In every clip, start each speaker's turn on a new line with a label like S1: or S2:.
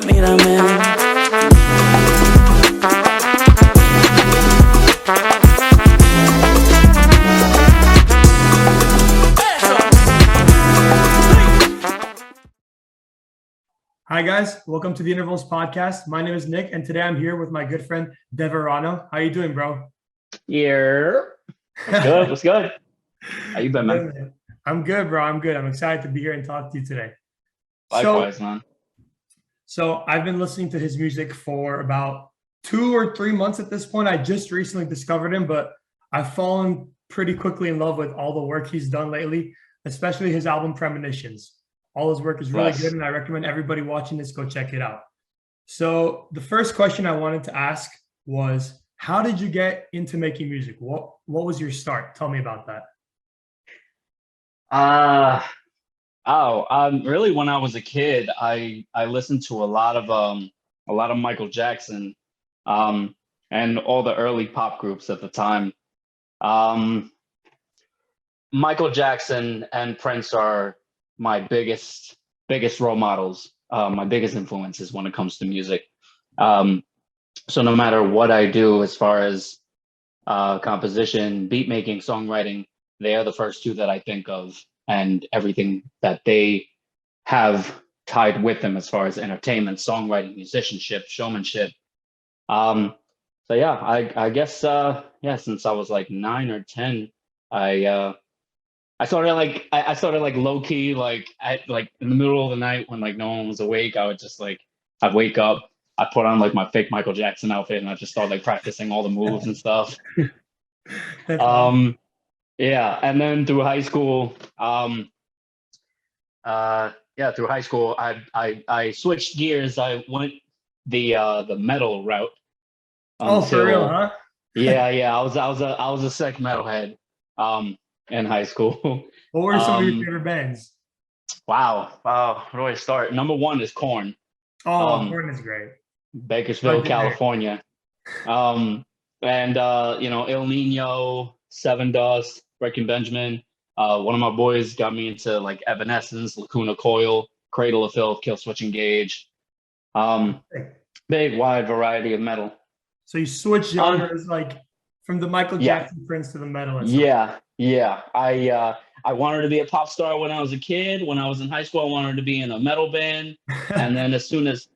S1: Mirame.
S2: Hi guys, welcome to the Intervals podcast. My name is Nick, and today I'm here with my good friend Deverano. How you doing, bro?
S3: Yeah. What's good? What's good? How you been, man?
S2: Man? I'm good, bro. I'm good. I'm excited to be here and talk to you today.
S3: Likewise, man.
S2: So I've been listening to his music for about 2 or 3 months at this point. I just recently discovered him, but I've fallen pretty quickly in love with all the work he's done lately, especially his album Premonitions. All his work is really good, and I recommend everybody watching this go check it out. So the first question I wanted to ask was, how did you get into making music? What was your start? Tell me about that.
S3: Really, when I was a kid, I listened to a lot of Michael Jackson, and all the early pop groups at the time. Michael Jackson and Prince are my biggest role models, my biggest influences when it comes to music. So no matter what I do as far as composition, beat making, songwriting, they are the first two that I think of, and everything that they have tied with them as far as entertainment, songwriting, musicianship, showmanship. So yeah, I guess since I was like 9 or 10, I started like low key, like in the middle of the night when like no one was awake. I'd wake up, I put on like my fake Michael Jackson outfit, and I just start like practicing all the moves and stuff. Yeah, and then through high school, I switched gears. I went the metal route.
S2: Oh, for real, huh?
S3: Yeah. I was a sick metalhead. In high school.
S2: What were some of your favorite bands?
S3: Wow. Where do I start? Number one is Korn.
S2: Korn is great.
S3: Bakersfield, California. And El Nino, Seven Dust, Breaking Benjamin. One of my boys got me into like Evanescence, Lacuna Coil, Cradle of Filth, Killswitch Engage. Big wide variety of metal.
S2: So you switched genres like from the Michael Jackson Prince to the metal and stuff.
S3: Yeah. I wanted to be a pop star when I was a kid. When I was in high school, I wanted to be in a metal band. And then as soon as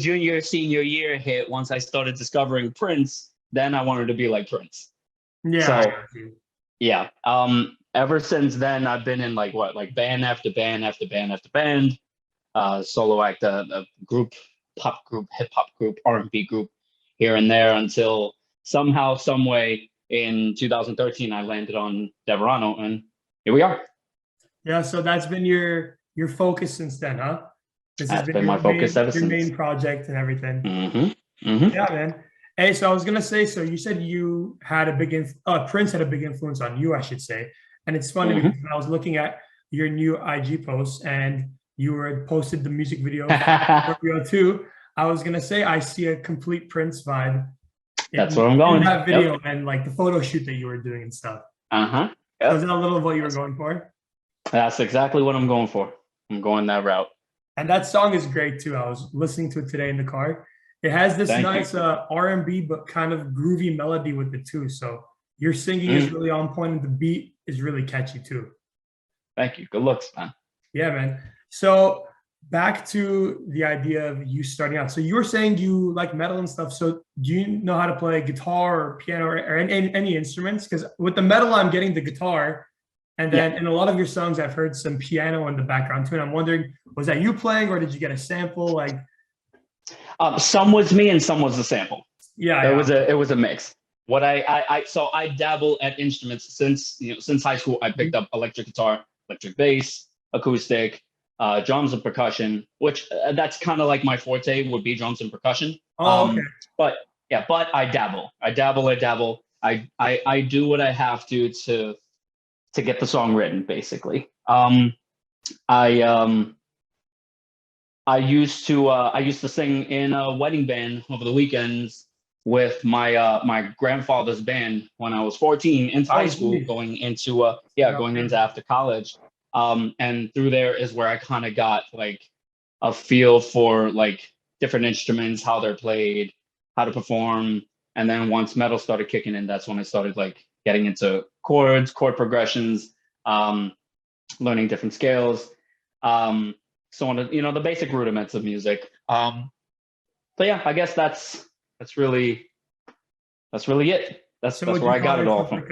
S3: junior, senior year hit, once I started discovering Prince, then I wanted to be like Prince.
S2: Yeah.
S3: So, yeah. Ever since then, I've been in like band after band after band after band, solo act, a group, pop group, hip hop group, R&B group here and there, until somehow, some way, in 2013, I landed on Deverano, and here we are.
S2: Yeah, so that's been your focus since then, huh?
S3: This has been my focus ever since.
S2: Your main project and everything.
S3: Mm-hmm.
S2: Yeah, man. Hey, so I was gonna say, so you said you had a Prince had a big influence on you, I should say. And it's funny because when I was looking at your new IG posts and you were posted the music video for Video 2, I was gonna say I see a complete Prince vibe.
S3: That's where I'm going.
S2: That video and like the photo shoot that you were doing and stuff.
S3: Yep.
S2: So is that a little of what you were going for?
S3: That's exactly what I'm going for. I'm going that route.
S2: And that song is great too. I was listening to it today in the car. It has this nice R&B but kind of groovy melody with it too. So your singing is really on point, and the beat is really catchy too.
S3: Thank you. Good looks, man.
S2: Yeah, man. So back to the idea of you starting out. So you were saying you like metal and stuff. So do you know how to play guitar or piano or any instruments? Because with the metal, I'm getting the guitar. And then in a lot of your songs, I've heard some piano in the background too. And I'm wondering, was that you playing, or did you get a sample? Like,
S3: some was me and some was the sample.
S2: Yeah,
S3: it was a mix. What so I dabble at instruments since high school. I picked up electric guitar, electric bass, acoustic, drums and percussion, which that's kind of like my forte would be drums and percussion.
S2: Okay.
S3: But I dabble. I do what I have to get the song written, basically. I used to sing in a wedding band over the weekends with my grandfather's band when I was 14 into high school, going into after college. And through there is where I kind of got like a feel for like different instruments, how they're played, how to perform. And then once metal started kicking in, that's when I started like getting into chords, chord progressions, um, learning different scales, so on, you know, the basic rudiments of music. But yeah, I guess that's really it. That's
S2: So would
S3: where
S2: you
S3: I
S2: call
S3: got it all
S2: yourself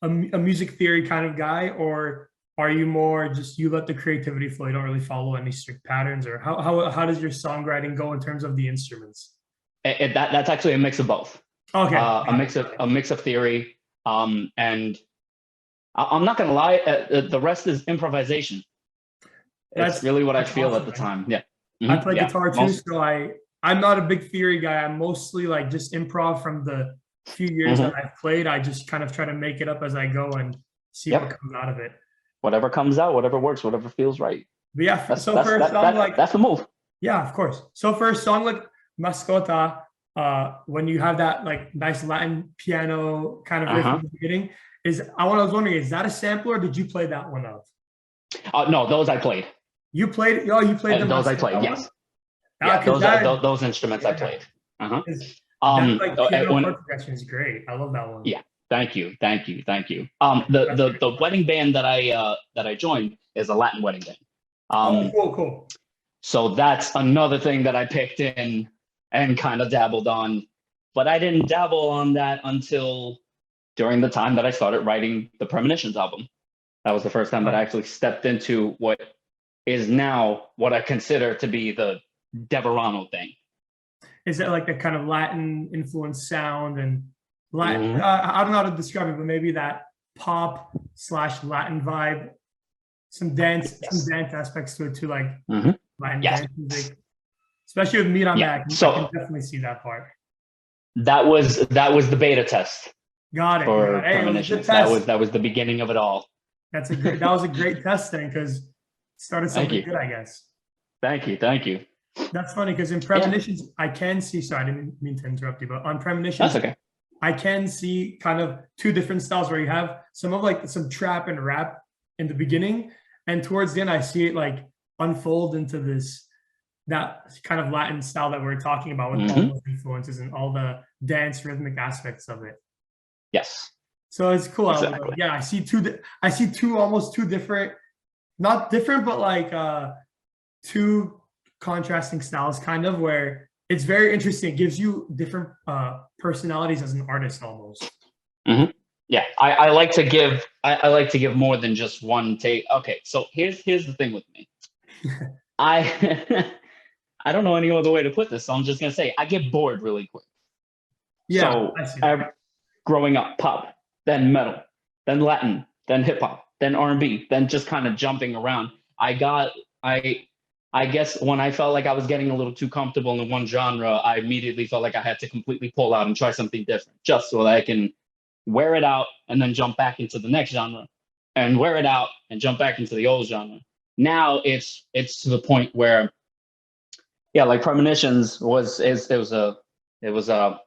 S3: from.
S2: like a music theory kind of guy, or are you more just you let the creativity flow, you don't really follow any strict patterns, or how does your songwriting go in terms of the instruments?
S3: That's actually a mix of both.
S2: Okay,
S3: A mix of theory, and I'm not gonna lie, the rest is improvisation. It's
S2: that's
S3: really what I
S2: that's
S3: feel at
S2: awesome,
S3: the
S2: man.
S3: time. Yeah.
S2: I play
S3: Yeah.
S2: guitar too,
S3: Most.
S2: so I'm not a big theory guy. I'm mostly like just improv from the few years that
S3: Mhm.
S2: I've played. I just kind of try to make it up as I go and see what
S3: Yep.
S2: comes out of it.
S3: Whatever comes out, whatever works, whatever feels right.
S2: But yeah,
S3: That's
S2: so
S3: that's
S2: for a
S3: that
S2: song
S3: that
S2: like
S3: that's the move.
S2: yeah, of course. So for a song like Mascota, when you have that like nice Latin piano kind of
S3: Uh
S2: riff
S3: huh.
S2: in the beginning, I was wondering, is that a sample or did you play that one out?
S3: No, those I played.
S2: You played the
S3: Those I
S2: Mascota
S3: played.
S2: one?
S3: Yes. Yeah.
S2: Because
S3: Those instruments I
S2: yeah,
S3: played. Uh huh.
S2: 'cause that like piano
S3: When
S2: chord progression is great. I love that one.
S3: Yeah. Thank you.
S2: That's pretty
S3: The
S2: fun.
S3: wedding band that I joined is a Latin wedding band.
S2: Oh,
S3: Um,
S2: cool.
S3: so that's another thing that I picked in and kind of dabbled on, but I didn't dabble on that until during the time that I started writing the Premonitions album. That was the first time that I actually stepped into what is now what I consider to be the Deverano thing.
S2: Is it like a kind of Latin influence sound and Latin?
S3: Mhm.
S2: I don't know how to describe it, but maybe that pop slash Latin vibe, some
S3: Yes.
S2: dance aspects to it too, like
S3: Hmm.
S2: Latin
S3: Yes.
S2: dance music. Especially with Mirame,
S3: Yeah.
S2: I can
S3: So
S2: definitely see that part.
S3: that was the beta test
S2: Got it.
S3: for
S2: Hey, it was a good
S3: Premonitions. That was
S2: test.
S3: that was the beginning of it all.
S2: That was a great test then because it started
S3: Thank
S2: something
S3: you.
S2: good, I guess.
S3: Thank you.
S2: That's funny because in
S3: Yeah,
S2: premonitions, I can see. Sorry, I didn't mean to interrupt you, but on
S3: that's
S2: premonitions,
S3: okay.
S2: I can see kind of two different styles where you have some of like some trap and rap in the beginning, and towards the end, I see it like unfold into that kind of Latin style that we're talking about with all
S3: Hmm.
S2: those influences and all the dance rhythmic aspects of it.
S3: Yes,
S2: So it's cool.
S3: exactly.
S2: Yeah, I see almost two different, not different, but like two contrasting styles, kind of where it's very interesting. It gives you different personalities as an artist almost.
S3: Hmm. Yeah, I like to give I like to give more than just one take. Okay, so here's the thing with me. I I don't know any other way to put this, so I'm just gonna say I get bored really quick.
S2: Yeah,
S3: So
S2: I see that.
S3: growing up, pop, then metal, then Latin, then hip hop, then R&B, then just kind of jumping around. I got I guess when I felt like I was getting a little too comfortable in one genre, I immediately felt like I had to completely pull out and try something different, just so that I can wear it out and then jump back into the next genre, and wear it out and jump back into the old genre. Now it's to the point where, yeah, like Premonitions was is it was a it was a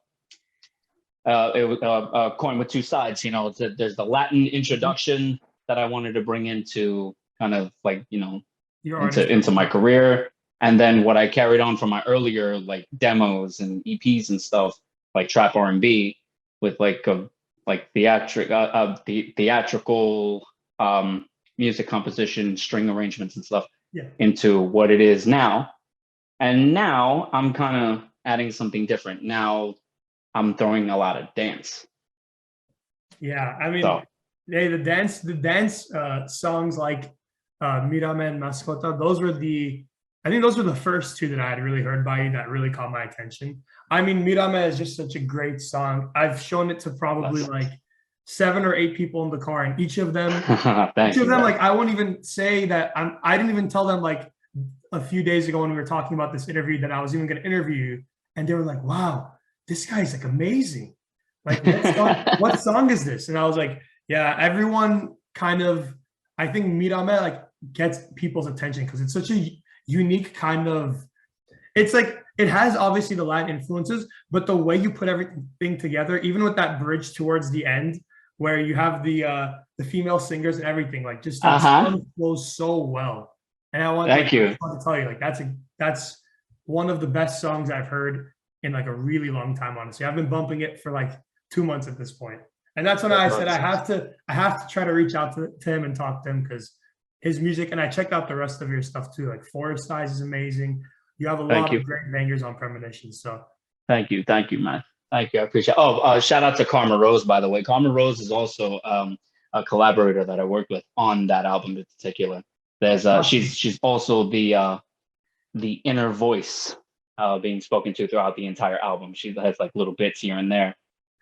S3: coin with two sides. You know, there's the Latin introduction that I wanted to bring into kind of like,
S2: Your artist
S3: into my
S2: persona.
S3: career, and then what I carried on from my earlier like demos and EPs and stuff, like trap R&B with the theatrical music composition, string arrangements and stuff
S2: Yeah,
S3: into what it is now. And now I'm kind of adding something different. Now I'm throwing a lot of dance.
S2: yeah. I mean,
S3: So
S2: hey, the dance songs like Mirame and Mascota, I think those were the first two that I had really heard by you that really caught my attention. I mean, Mirame is just such a great song. I've shown it to probably
S3: that's
S2: like 7 or 8 people in the car, and each
S3: thank
S2: of
S3: you,
S2: them,
S3: bro.
S2: like, I won't even say that I didn't even tell them like a few days ago when we were talking about this interview that I was even going to interview you, and they were like, "Wow, this guy's like amazing. Like, what song is this?" And I was like, "Yeah, everyone kind of, I think Mirame like gets people's attention because it's such a unique kind of. It's like it has obviously the Latin influences, but the way you put everything together, even with that bridge towards the end, where you have the female singers and everything, like just that
S3: Uh-huh.
S2: song flows so well. And I want, like,
S3: Thank
S2: I
S3: you.
S2: just want to tell you, like, that's one of the best songs I've heard in like a really long time, honestly. I've been bumping it for like 2 months at this point. And that's when I said I have to try to reach out to him and talk to him because his music, and I checked out the rest of your stuff too. Like Forest Eyes is amazing. You have a
S3: Thank
S2: lot
S3: you.
S2: of great bangers on Premonitions. So
S3: Thank you. Thank you, man. Thank you. I appreciate it. Oh, shout out to Karma Rose, by the way. Karma Rose is also a collaborator that I worked with on that album in particular. There's
S2: awesome.
S3: she's also the inner voice being spoken to throughout the entire album. She has like little bits here and there.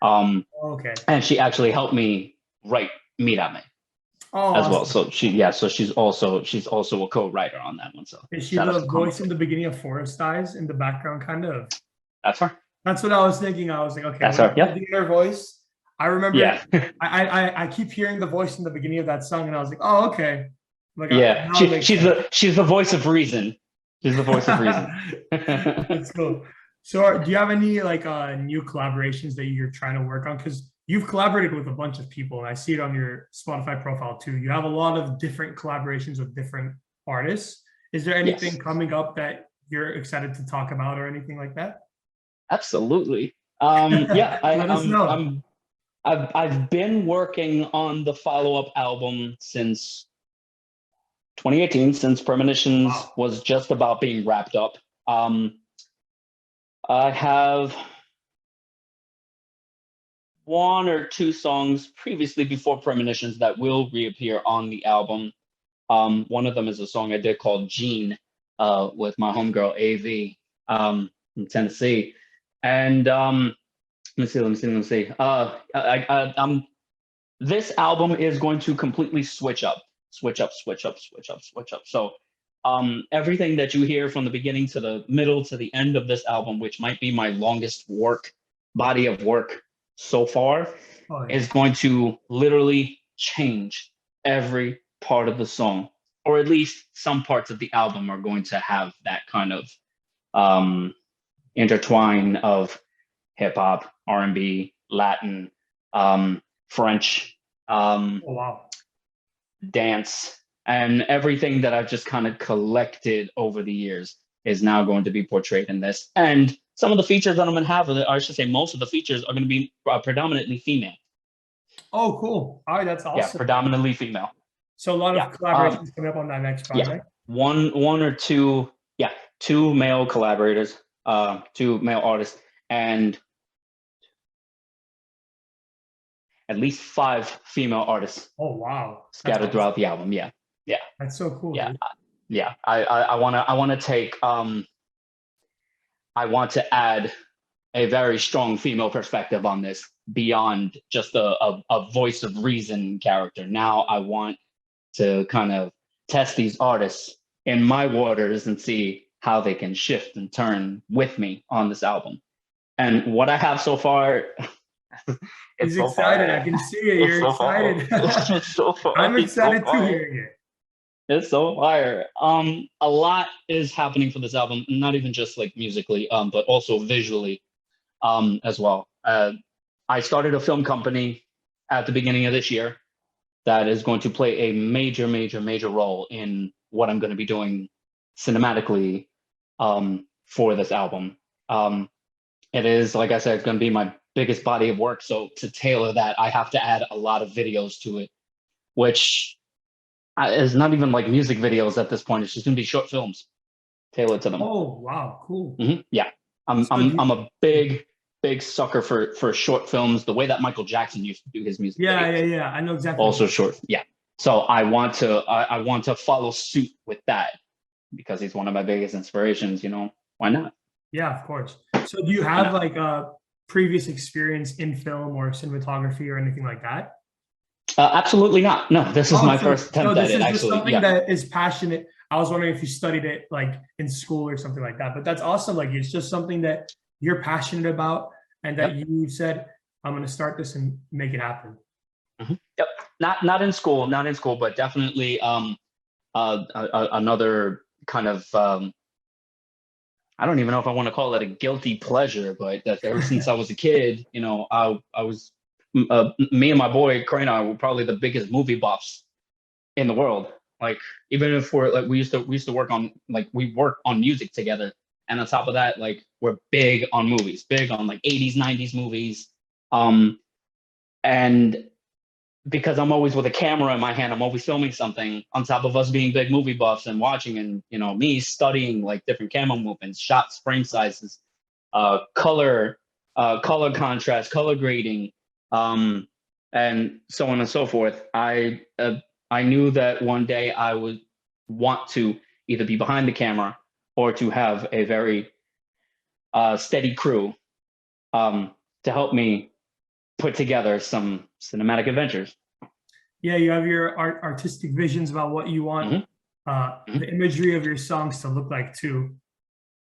S2: Okay.
S3: And she actually helped me write Mirame
S2: Oh,
S3: as well.
S2: awesome.
S3: So she's also a co-writer on that one. So
S2: Is she
S3: shout out
S2: the
S3: to Karma
S2: voice in
S3: Rose.
S2: the beginning of Forest Eyes in the background, kind of?
S3: That's her.
S2: That's what I was thinking. I was like, okay,
S3: That's
S2: when you
S3: her.
S2: said
S3: Yep.
S2: the inner voice, I remember
S3: Yeah.
S2: I keep hearing the voice in the beginning of that song, and I was like, oh, okay. Like
S3: Yeah.
S2: now it makes sense.
S3: She's the voice of reason. She's the voice of reason.
S2: That's cool. So, do you have any like new collaborations that you're trying to work on? Because you've collaborated with a bunch of people, and I see it on your Spotify profile too. You have a lot of different collaborations with different artists. Is there anything
S3: Yes.
S2: coming up that you're excited to talk about or anything like that?
S3: Absolutely. Yeah,
S2: Let us know.
S3: I've been working on the follow-up album since 2018, since Premonitions
S2: Wow.
S3: was just about being wrapped up. I have one or two songs previously before Premonitions that will reappear on the album. One of them is a song I did called Jean with my homegirl AV from Tennessee. And let me see. This album is going to completely switch up. So everything that you hear from the beginning to the middle to the end of this album, which might be my longest body of work so far,
S2: Oh yeah.
S3: is going to literally change every part of the song, or at least some parts of the album are going to have that kind of intertwine of hip hop, R&B, Latin, French,
S2: Oh wow.
S3: dance, and everything that I've just kind of collected over the years is now going to be portrayed in this. And some of the features that I'm going to have, or I should say, most of the features are going to be predominantly female.
S2: Oh cool. All right, that's
S3: Yeah,
S2: awesome.
S3: predominantly female.
S2: So a lot of
S3: Yeah.
S2: collaborations coming up on that next
S3: Yeah.
S2: project.
S3: One or two, yeah, two male collaborators, two male artists, and at least 5 female artists
S2: Oh wow. That's
S3: scattered
S2: awesome.
S3: throughout the album. Yeah. Yeah.
S2: That's so cool,
S3: Yeah.
S2: dude.
S3: Yeah. I wanna take I want to add a very strong female perspective on this beyond just a voice of reason character. Now I want to kind of test these artists in my waters and see how they can shift and turn with me on this album. And what I have so far, it's
S2: He's
S3: so
S2: excited. I
S3: fire.
S2: can see it.
S3: It's
S2: You're
S3: so fire.
S2: excited.
S3: It's so fire.
S2: I'm
S3: It's so
S2: excited too
S3: fire.
S2: hearing it.
S3: It's so fire. A lot is happening for this album, not even just like musically, but also visually, as well. I started a film company at the beginning of this year that is going to play a major role in what I'm going to be doing cinematically for this album. It is, like I said, it's going to be my biggest body of work. So to tailor that, I have to add a lot of videos to it, which is not even like music videos at this point. It's just going to be short films tailored to them.
S2: Oh wow, cool.
S3: Yeah, I'm
S2: So
S3: I'm a big sucker for short films. The way that Michael Jackson used to do his music videos,
S2: yeah. I know exactly.
S3: also short. Yeah. So I want to follow suit with that because he's one of my biggest inspirations. You know, why not?
S2: Yeah, of course. So do you
S3: Why
S2: have
S3: not?
S2: like a previous experience in film or cinematography or anything like that?
S3: Absolutely not. No, this is
S2: Oh,
S3: my first
S2: so
S3: attempt at
S2: this
S3: it.
S2: is just
S3: Actually,
S2: something
S3: yeah.
S2: that is passionate. I was wondering if you studied it like in school or something like that, but that's awesome. Like it's just something that you're passionate about and that
S3: Yep.
S2: you said, I'm going to start this and make it happen.
S3: Yep. Not in school, but definitely another kind of I don't even know if I want to call it a guilty pleasure, but that ever since I was a kid, you know, I was me and my boy Crane were probably the biggest movie buffs in the world. Like even if we're like we used to work on like we work on music together, and on top of that, like we're big on movies, big on like 80s, 90s movies. And because I'm always with a camera in my hand, I'm always filming something on top of us being big movie buffs and watching, and me studying like different camera movements, shots, frame sizes, color, color contrast, color grading, and so on and so forth. I knew that one day I would want to either be behind the camera or to have a very steady crew to help me put together some cinematic adventures.
S2: Yeah, you have your artistic visions about what you want the imagery of your songs to look like too.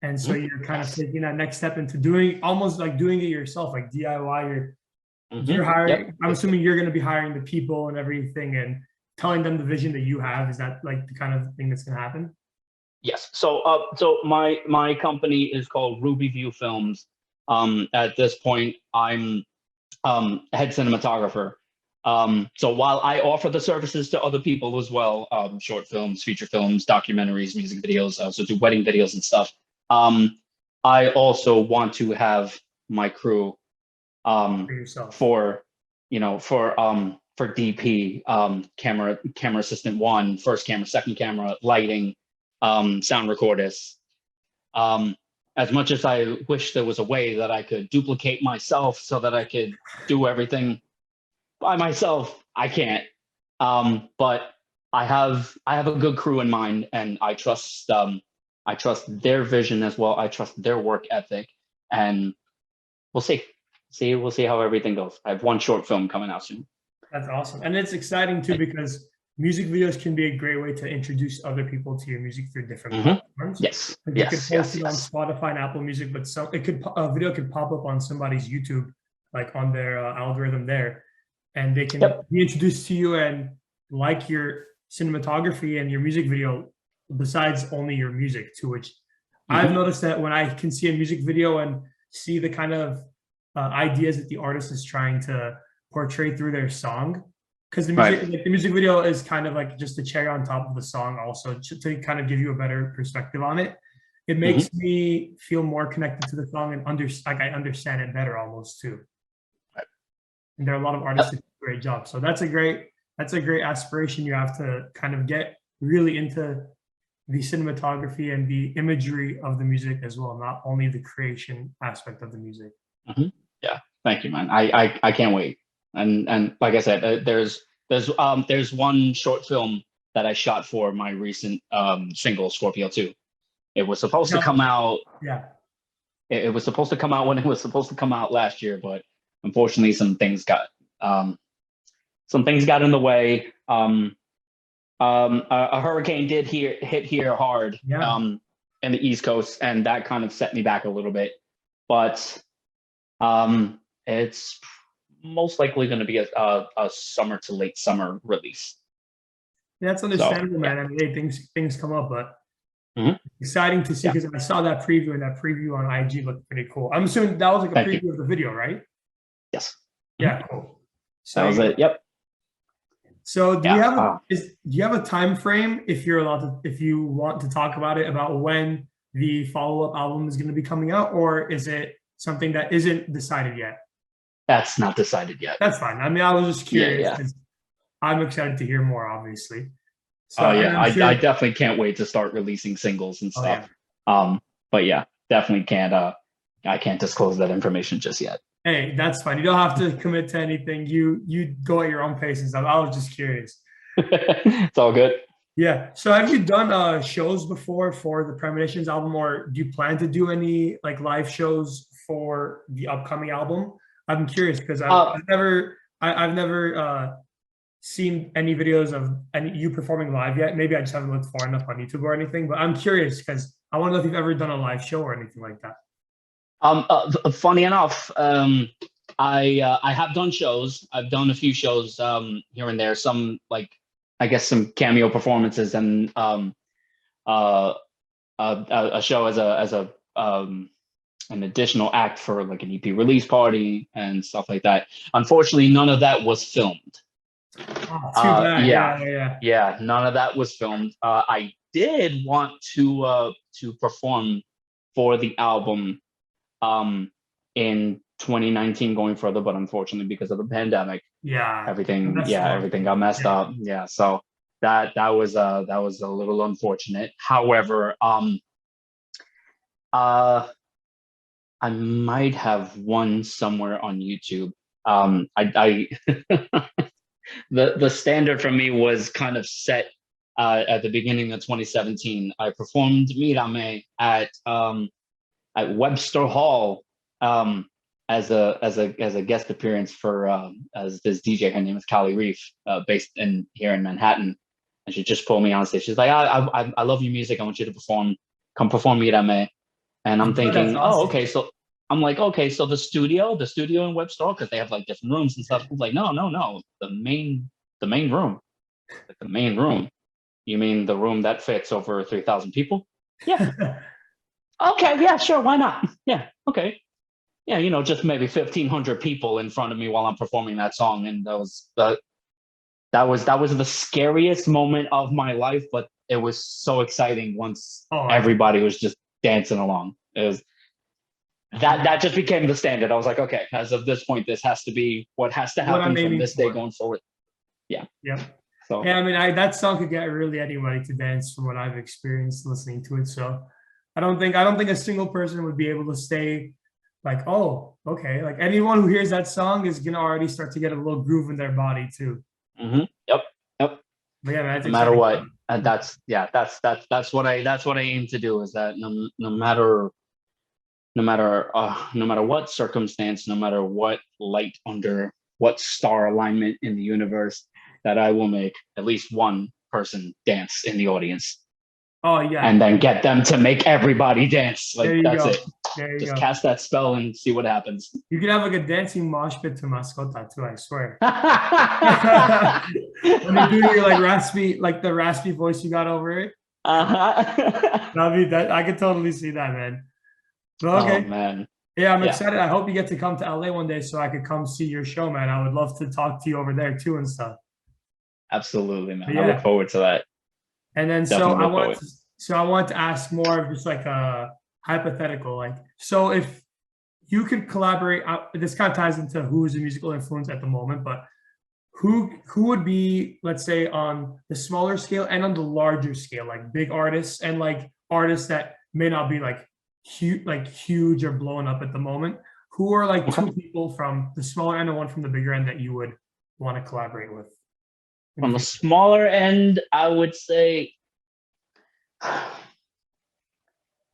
S2: And so you're kind of taking that next step into doing almost like doing it yourself, like DIY. You're hiring. I'm assuming you're going to be hiring the people and everything, and telling them the vision that you have. Is that like the kind of thing that's going to happen?
S3: Yes. So my company is called Ruby View Films. At this point, I'm head cinematographer. So while I offer the services to other people as well, short films, feature films, documentaries, music videos, I also do wedding videos and stuff. I also want to have my crew
S2: For yourself.
S3: for DP, camera assistant one, first camera, second camera, lighting, sound recordist. As much as I wish there was a way that I could duplicate myself so that I could do everything by myself, I can't. But I have a good crew in mind, and I trust their vision as well. I trust their work ethic, and we'll see. We'll see how everything goes. I have one short film coming out soon.
S2: That's awesome. And it's exciting too, because music videos can be a great way to introduce other people to your music through different platforms.
S3: Yes.
S2: Like you could post it on Spotify and Apple Music, but a video could pop up on somebody's YouTube, like on their algorithm there, and they can be introduced to you and like your cinematography and your music video, besides only your music, to which I've noticed that when I can see a music video and see the kind of ideas that the artist is trying to portray through their song, because the music, like the music video is kind of like just a cherry on top of the song, also to kind of give you a better perspective on it. It makes me feel more connected to the song and I understand it better almost too. And there are a lot of artists that do a great job. So that's a great aspiration you have, to kind of get really into the cinematography and the imagery of the music as well, not only the creation aspect of the music.
S3: Yeah, thank you, man. I can't wait. And like I said, there's one short film that I shot for my recent single Scorpio 2. It was supposed to come out.
S2: Yeah.
S3: It was supposed to come out when it was supposed to come out last year, but unfortunately some things got in the way. A hurricane did hit here hard in the East Coast, and that kind of set me back a little bit. But it's most likely going to be a summer to late summer release.
S2: Yeah, that's understandable, man. I mean, hey, things come up, but exciting to see, because I saw that preview, and that preview on IG looked pretty cool. I'm assuming that was like a preview of the video, right?
S3: Yes.
S2: Yeah, cool. So
S3: that was it. Yep.
S2: So do you have a time frame, if you're allowed to, if you want to talk about it, about when the follow-up album is going to be coming out, or is it something that isn't decided yet?
S3: That's not decided yet.
S2: That's fine. I mean, I was just curious, because I'm excited to hear more, obviously. So
S3: I definitely can't wait to start releasing singles and stuff. But yeah, definitely can't. I can't disclose that information just yet.
S2: Hey, that's fine. You don't have to commit to anything. You go at your own pace and stuff. I was just curious.
S3: It's all good.
S2: Yeah. So have you done shows before for the Premonitions album, or do you plan to do any like live shows for the upcoming album? I'm curious, because I've never seen any videos of you performing live yet. Maybe I just haven't looked far enough on YouTube or anything, but I'm curious because I want to know if you've ever done a live show or anything like that.
S3: Funny enough, I have done shows. I've done a few shows here and there. Some, like, I guess, some cameo performances, and a show as an additional act for like an EP release party and stuff like that. Unfortunately, none of that was filmed.
S2: Oh, too bad.
S3: Yeah,
S2: Yeah.
S3: yeah, none of that was filmed. I did want to perform for the album in 2019 going further, but unfortunately because of the pandemic,
S2: Yeah. That's
S3: everything got
S2: lucky.
S3: messed
S2: Yeah.
S3: up. Yeah, so that was a little unfortunate. However, uh I might have one somewhere on YouTube. I the standard for me was kind of set at the beginning of 2017. I performed Mirame at Webster Hall as a guest appearance for as this DJ. Her name is Callie Reef, based in here in Manhattan, and she just pulled me on stage. She's like, I love your music. I want you to come perform Mirame. And I'm
S2: Oh, that's
S3: thinking, oh,
S2: awesome.
S3: okay. So I'm like, okay, so the studio in Webster, because they have like different rooms and stuff. I'm like, no, the main room, like the main room. You mean the room that fits over 3,000 people? Yeah. Okay. Yeah. Sure. Why not? Yeah. Okay. Yeah. Just maybe 1,500 people in front of me while I'm performing that song, and that was the scariest moment of my life, but it was so exciting once
S2: Oh, I can.
S3: everybody was just dancing along. It was that just became the standard. I was like, okay, as of this point, this has to be what has to
S2: What I'm
S3: happen from
S2: aiming
S3: this day
S2: for.
S3: going forward. Yeah.
S2: Yep.
S3: So
S2: Yeah, I mean, that song could get really anybody to dance from what I've experienced listening to it. So I don't think a single person would be able to stay like, oh, okay. Like anyone who hears that song is gonna already start to get a little groove in their body too.
S3: yep, yep.
S2: But yeah, man, that's
S3: No matter
S2: exciting
S3: what,
S2: stuff.
S3: and that's what I aim to do. Is that no matter what circumstance, no matter what light under what star alignment in the universe, that I will make at least one person dance in the audience,
S2: Oh yeah,
S3: and then get them to make everybody dance.
S2: there
S3: Like
S2: you
S3: that's
S2: go.
S3: it.
S2: There you
S3: Just
S2: go.
S3: cast that spell and see what happens.
S2: You can have like a dancing mosh pit to mascota too, I swear. When you do your like raspy, like the raspy voice you got over it.
S3: Uh-huh.
S2: That'd be that I could totally see that, man. Well,
S3: Oh
S2: okay.
S3: man.
S2: Yeah, I'm
S3: Yeah,
S2: excited. I hope you get to come to LA one day so I could come see your show, man. I would love to talk to you over there too and stuff.
S3: absolutely,
S2: But
S3: man. I look
S2: yeah.
S3: forward to that.
S2: And then
S3: Definitely look forward.
S2: I want to ask more of just like a hypothetical. Like, so if you could collaborate, this kind of ties into who is a musical influence at the moment, but who would be, let's say, on the smaller scale and on the larger scale, like big artists and like artists that may not be huge or blowing up at the moment. Who are like
S3: Okay.
S2: two people from the smaller end and one from the bigger end that you would want to collaborate with in the
S3: From the
S2: future?
S3: smaller end, I would say,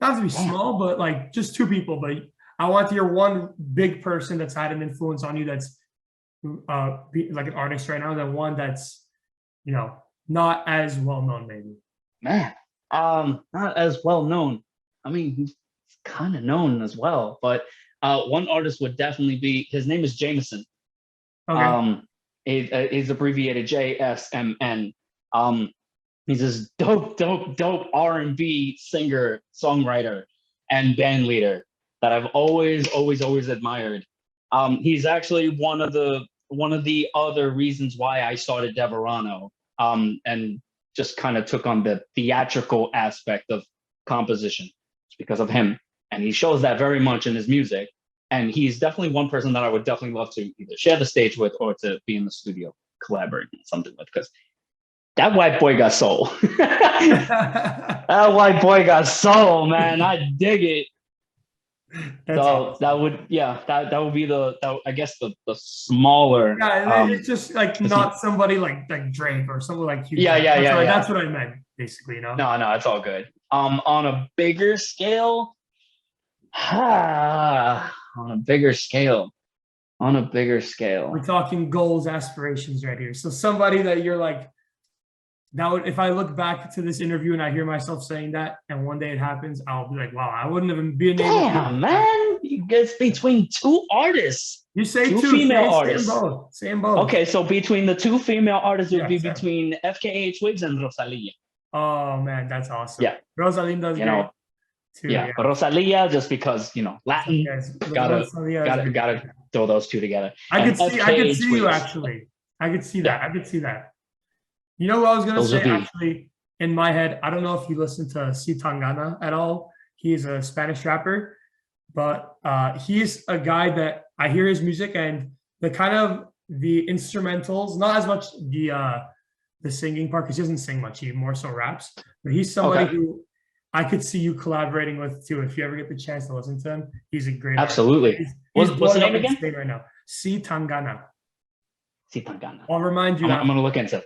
S2: Not to be
S3: damn.
S2: small, but like just two people. But I want your one big person that's had an influence on you that's like an artist right now, than one that's not as well known, maybe.
S3: Man, not as well known. I mean, he's kind of known as well, but one artist would definitely be. His name is Jameson.
S2: Okay.
S3: Um, he's abbreviated JSMN. Um, he's this dope R&B singer, songwriter, and band leader that I've always admired. He's actually one of the other reasons why I started Deverano. And just kind of took on the theatrical aspect of composition. It's because of him, and he shows that very much in his music. And he's definitely one person that I would definitely love to either share the stage with or to be in the studio collaborating something with, because that white boy got soul. That white boy got soul, man. I dig it.
S2: That's
S3: So
S2: awesome.
S3: that would, yeah, that would be I guess the smaller.
S2: Yeah, it's just like not somebody like Drake or someone like Hugh
S3: Yeah,
S2: Jackman.
S3: yeah,
S2: That's
S3: yeah,
S2: what
S3: yeah.
S2: that's what I meant, basically.
S3: No, it's all good. On a bigger scale, on a bigger scale, on a bigger
S2: We're
S3: scale.
S2: talking goals, aspirations right here. So somebody that you're like, that would, if I look back to this interview and I hear myself saying that, and one day it happens, I'll be like, wow, I wouldn't have been able to.
S3: Damn, man, it's between two artists,
S2: You say
S3: two
S2: two,
S3: female
S2: same
S3: artists.
S2: both, same both.
S3: Okay, so between the two female artists, it would
S2: Yeah,
S3: be
S2: same.
S3: between FKA Twigs and Rosalia.
S2: Oh man, that's awesome.
S3: Yeah,
S2: Rosalinda's
S3: you
S2: great
S3: know,
S2: too.
S3: yeah,
S2: Yeah,
S3: Rosalia, just because Latin,
S2: yes,
S3: gotta
S2: Rosalia is
S3: gotta
S2: great.
S3: gotta throw those two together.
S2: I
S3: And
S2: could see
S3: FKA
S2: you
S3: Twigs.
S2: actually. I could see
S3: Yeah,
S2: that. I could see that. You know what I was gonna
S3: those
S2: say
S3: would be.
S2: actually in my head? I don't know if you listen to C Tangana at all. He's a Spanish rapper, but he's a guy that I hear his music and the kind of the instrumentals, not as much the singing part because he doesn't sing much. He more so raps. But he's somebody
S3: Okay,
S2: who I could see you collaborating with too. If you ever get the chance to listen to him, he's a great artist.
S3: absolutely.
S2: He's
S3: What's the
S2: blowing
S3: name
S2: up in
S3: again?
S2: Spain right now. C Tangana.
S3: Sitangana.
S2: I'll remind you
S3: I'm
S2: that
S3: gonna look into. I'm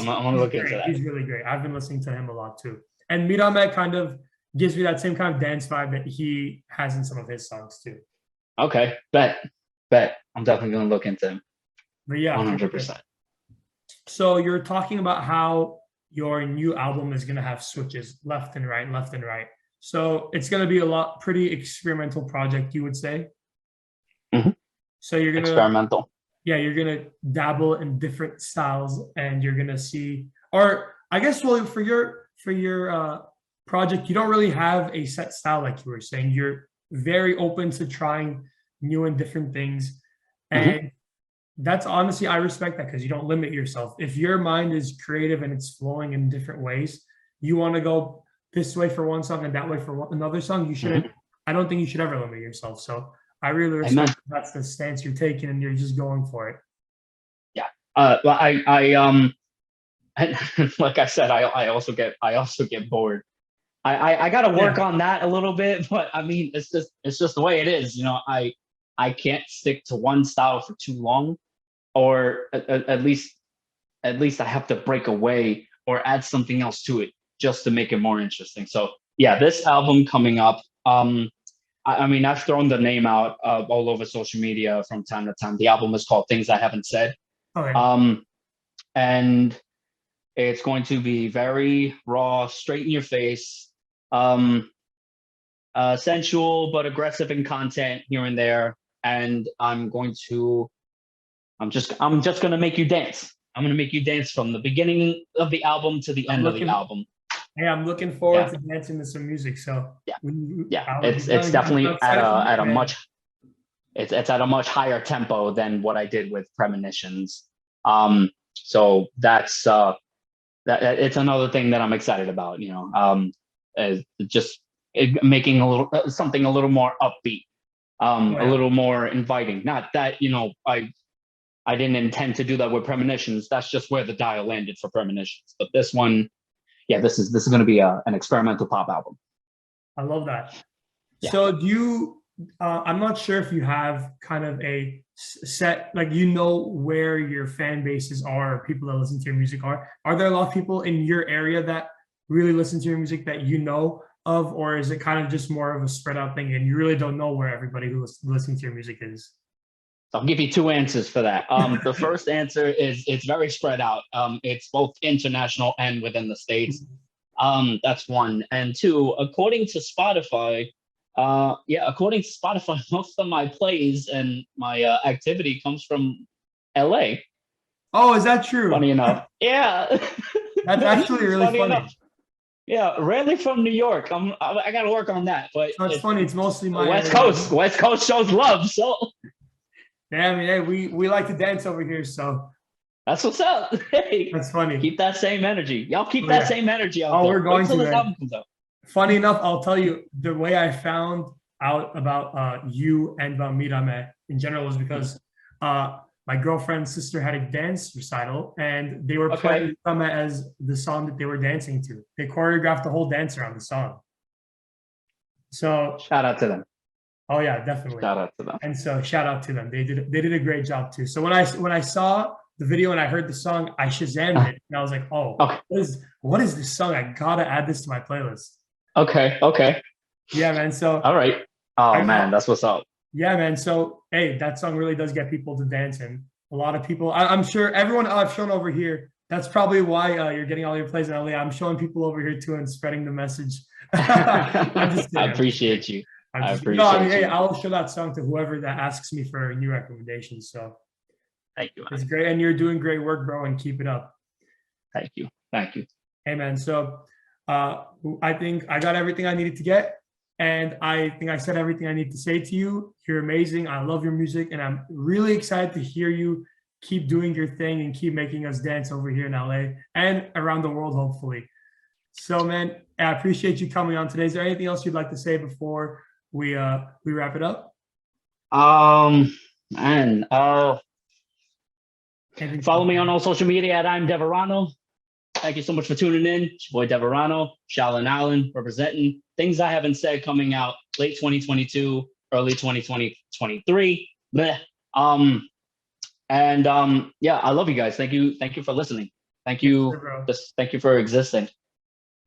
S3: gonna
S2: he's
S3: look into
S2: great.
S3: that.
S2: He's really great. I've been listening to him a lot too. And Mirame kind of gives me that same kind of dance vibe that he has in some of his songs too.
S3: Okay, bet. I'm definitely gonna look into him.
S2: But yeah, for sure.
S3: 100%.
S2: So you're talking about how your new album is gonna have switches left and right, left and right. So it's gonna be a lot pretty experimental project, you would say.
S3: Mhm.
S2: So you're gonna
S3: Experimental.
S2: yeah, you're gonna dabble in different styles and you're gonna see, or I guess well for your project, you don't really have a set style like you were saying. You're very open to trying new and different things.
S3: Mhm.
S2: And that's honestly, I respect that because you don't limit yourself. If your mind is creative and it's flowing in different ways, you want to go this way for one song and that way for another song, you shouldn't,
S3: Mhm.
S2: I don't think you should ever limit yourself. So I really
S3: Amen.
S2: respect that's the stance you're taking and you're just going for it.
S3: Yeah. Well, like I said, I also get bored. I got to work
S2: Yeah.
S3: on that a little bit, but I mean, it's just the way it is. You know, I can't stick to one style for too long, or at least I have to break away or add something else to it just to make it more interesting. So yeah, this album coming up. I mean, I've thrown the name out all over social media from time to time. The album is called Things I Haven't Said.
S2: Okay.
S3: Um, and it's going to be very raw, straight in your face, um, sensual but aggressive in content here and there. And I'm just going to make you dance. I'm going to make you dance from the beginning of the album to the
S2: I'm
S3: end of the
S2: looking,
S3: album.
S2: hey, I'm looking forward
S3: Yeah,
S2: to dancing to some music. So
S3: yeah,
S2: when
S3: yeah.
S2: I'll be
S3: It's
S2: done. I'm
S3: definitely
S2: excited for you,
S3: at a
S2: man.
S3: much it's at a much higher tempo than what I did with Premonitions. So it's another thing that I'm excited about. You know, just making a little something a little more upbeat,
S2: Oh
S3: a
S2: yeah.
S3: little more inviting. Not that I didn't intend to do that with Premonitions. That's just where the dial landed for Premonitions. But this one, yeah, this is going to be an experimental pop album.
S2: I love that.
S3: Yeah.
S2: So do you, I'm not sure if you have kind of a set, like, you know, where your fan bases are, or people that listen to your music are. Are there a lot of people in your area that really listen to your music that you know of, or is it kind of just more of a spread out thing and you really don't know where everybody who's listening to your music is?
S3: I'll give you two answers for that. The first answer is it's very spread out. It's both international and within the States. That's one. And two, according to Spotify, according to Spotify, most of my plays and my activity comes from LA.
S2: Oh, is that true?
S3: Funny enough. Yeah.
S2: That's actually really
S3: Funny enough.
S2: funny.
S3: Yeah, rarely from New York. I got to work on that, but
S2: So it's funny. It's mostly my
S3: West
S2: area.
S3: Coast. West Coast shows love. So
S2: Yeah, I mean, hey, we like to dance over here, so
S3: that's what's up. Hey,
S2: that's funny.
S3: keep that same energy. Y'all keep
S2: Oh,
S3: that
S2: yeah.
S3: same energy out
S2: Oh,
S3: there.
S2: we're going
S3: Wait till
S2: to,
S3: this
S2: man.
S3: album comes out.
S2: Funny enough, I'll tell you the way I found out about you and about Mirame in general was because my girlfriend's sister had a dance recital and they were
S3: Okay.
S2: playing Mirame as the song that they were dancing to. They choreographed the whole dance around the song. So,
S3: Shout out to them.
S2: oh yeah, definitely.
S3: Shout out to them.
S2: And so shout out to them. They did a great job too. So when I saw the video and I heard the song, I Shazammed it and I was like, oh,
S3: Okay.
S2: what is this song? I gotta add this to my playlist.
S3: Okay.
S2: Yeah, man. So
S3: All right. Oh man, that's what's up.
S2: yeah, man. So hey, that song really does get people to dance, and a lot of people. I'm sure everyone I've shown over here. That's probably why you're getting all your plays in LA. I'm showing people over here too and spreading the message. I'm just kidding.
S3: I appreciate you. I appreciate
S2: no, I mean, hey,
S3: you.
S2: I'll show that song to whoever that asks me for new recommendations. So
S3: Thank you. Man.
S2: it's great, and you're doing great work, bro, and keep it up.
S3: Thank you.
S2: Hey, man. So I think I got everything I needed to get. And I think I said everything I need to say to you. You're amazing. I love your music. And I'm really excited to hear you keep doing your thing and keep making us dance over here in LA and around the world, hopefully. So, man, I appreciate you coming on today. Is there anything else you'd like to say before we wrap it up?
S3: Man, follow me on all social media at I'm Deverano. Thank you so much for tuning in. It's your boy Deverano, Shaolin Allen, representing things I haven't said coming out late 2022, early 2023. Bleh. Yeah, I love you guys. Thank you for listening. Thank you. Thank you for existing.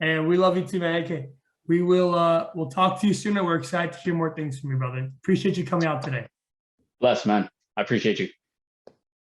S2: And we love you too, man. Okay. We'll talk to you soon, and we're excited to hear more things from you, brother. Appreciate you coming out today.
S3: Bless, man. I appreciate you.